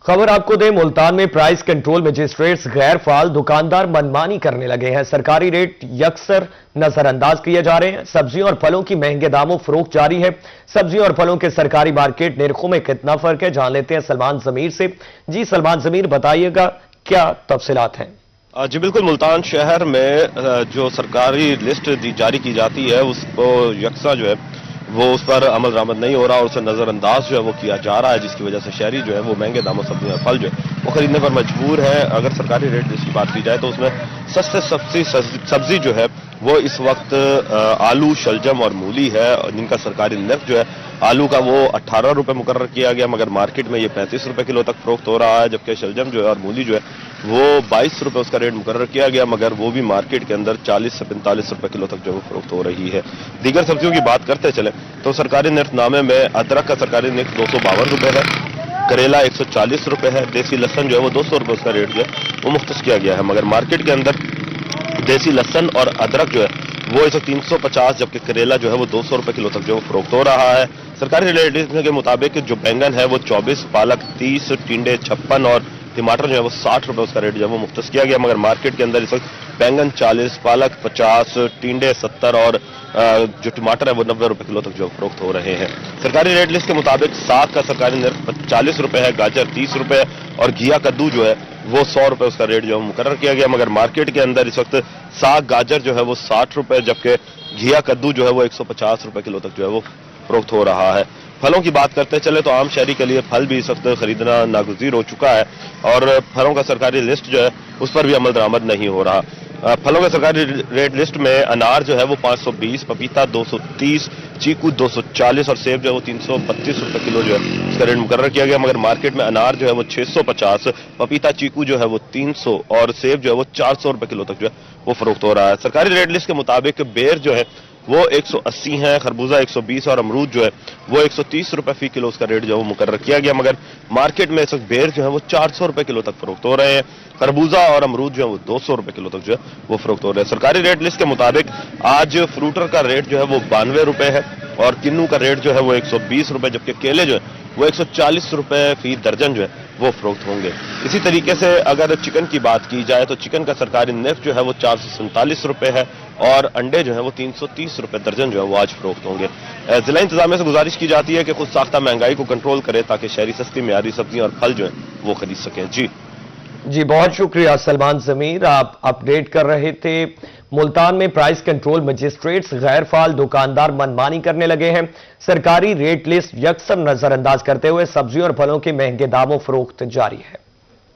खबर आपको दें, मुल्तान में प्राइस कंट्रोल मजिस्ट्रेट्स गैर फाल दुकानदार मनमानी करने लगे हैं। सरकारी रेट यकसर नजरअंदाज किए जा रहे हैं। सब्जियों और फलों की महंगे दामों फरोख्त जारी है। सब्जियों और फलों के सरकारी मार्केट निर्खों में कितना फर्क है, जान लेते हैं सलमान जमीर से। जी सलमान जमीर, बताइएगा क्या तफसीलात हैं। जी बिल्कुल, मुल्तान शहर में जो सरकारी लिस्ट जारी की जाती है उसको यकसा जो है वो उस पर अमल दरामद नहीं हो रहा और उसे नजरअंदाज जो है वो किया जा रहा है, जिसकी वजह से शहरी जो है वो महंगे दामों सब्जी और फल जो है वो खरीदने पर मजबूर है। अगर सरकारी रेट लिस्ट की बात की जाए तो उसमें सस्ते सब्जी जो है वो इस वक्त आलू, शलजम और मूली है, जिनका सरकारी निर्ख जो है आलू का वो 18 रुपए मुकर्रर किया गया, मगर मार्केट में ये 35 रुपए किलो तक फरोख्त हो रहा है। जबकि शलजम जो है और मूली जो है वो 22 रुपए उसका रेट मुकर्रर किया गया, मगर वो भी मार्केट के अंदर 40 से 45 रुपए किलो तक जो है फरोख्त हो रही है। दीगर सब्जियों की बात करते चले तो सरकारी निर्खनामे में अदरक का सरकारी निर्ख 252 रुपए है, करेला 140 रुपए है, देसी लहसन जो है वो 200 रुपए उसका रेट जो है वो मुख्तस किया गया है, मगर मार्केट के अंदर देसी लहसन और अदरक जो है वो इस 350, जबकि करेला जो है वो 200 रुपए किलो तक जो है फरोख्त हो रहा है। सरकारी रेट के मुताबिक जो बैंगन है वो 24, पालक 30, टिंडे 56 और टमाटर जो है वो 60 रुपए उसका रेट जो है वो मुख्तस किया गया, मगर मार्केट के अंदर इस वक्त बैंगन 40, पालक 50, टिंडे 70 और जो टमाटर है वो 90 रुपए किलो तक जो फरोख्त हो रहे हैं। सरकारी रेट लिस्ट के मुताबिक साग का सरकारी निर्ख 40 रुपए है, गाजर 30 रुपए और घिया कद्दू जो है वो 100 रुपए उसका रेट जो है मुकर्रर किया गया, मगर मार्केट के अंदर इस वक्त साग गाजर जो है वो 60 रुपए, जबकि घिया कद्दू जो है वो 150 रुपए किलो तक जो है वो फरोख्त हो रहा है। फलों की बात करते चले तो आम शहरी के लिए फल भी इस वक्त खरीदना नागुज़ीर हो चुका है और फलों का सरकारी लिस्ट जो है उस पर भी अमल दरामद नहीं हो रहा। फलों के सरकारी रेट लिस्ट में अनार जो है वो 520, पपीता 230, चीकू 240 और सेब जो है वो 332 रुपए किलो जो है उसका रेट मुकर्रर किया गया, मगर मार्केट में अनार जो है वो 650, पपीता चीकू जो है वो 300 और सेब जो है वो 400 रुपए किलो तक जो है वो फरोख्त हो रहा है। सरकारी रेट लिस्ट के मुताबिक बेर जो है वो 180 है, खरबूजा 120 और अमरूद जो है वो 130 रुपए फी किलो उसका रेट जो है वो मुकर्रर किया गया, मगर मार्केट में इस वक्त बेर जो है वो 400 रुपए किलो तक फरोख्त हो रहे हैं। खरबूजा और अमरूद जो है वो 200 रुपए किलो तक जो है वो फरोख्त हो रहे हैं। सरकारी रेट लिस्ट के मुताबिक आज फ्रूटर का रेट जो है वो 92 रुपए है और किन्नू का रेट जो है वो 120 रुपए, जबकि केले जो है वो 140 रुपए फी दर्जन जो है वो फरोख्त होंगे। इसी तरीके से अगर चिकन की बात की जाए तो चिकन का सरकारी निर्ख जो है वो 447 रुपए है और अंडे जो है वो 330 रुपए दर्जन जो है वो आज फरोख्त होंगे। जिला इंतजामिया से गुजारिश की जाती है कि खुद साख्ता महंगाई को कंट्रोल करे ताकि शहरी सस्ती मियारी सब्जियां और फल जो है वो खरीद सकें। जी बहुत शुक्रिया सलमान जमीर, आप अपडेट कर रहे थे। मुल्तान में प्राइस कंट्रोल मजिस्ट्रेट्स गैर फाल दुकानदार मनमानी करने लगे हैं। सरकारी रेट लिस्ट यकसर नजरअंदाज करते हुए सब्जियों और फलों के महंगे दामों फरोख्त जारी है।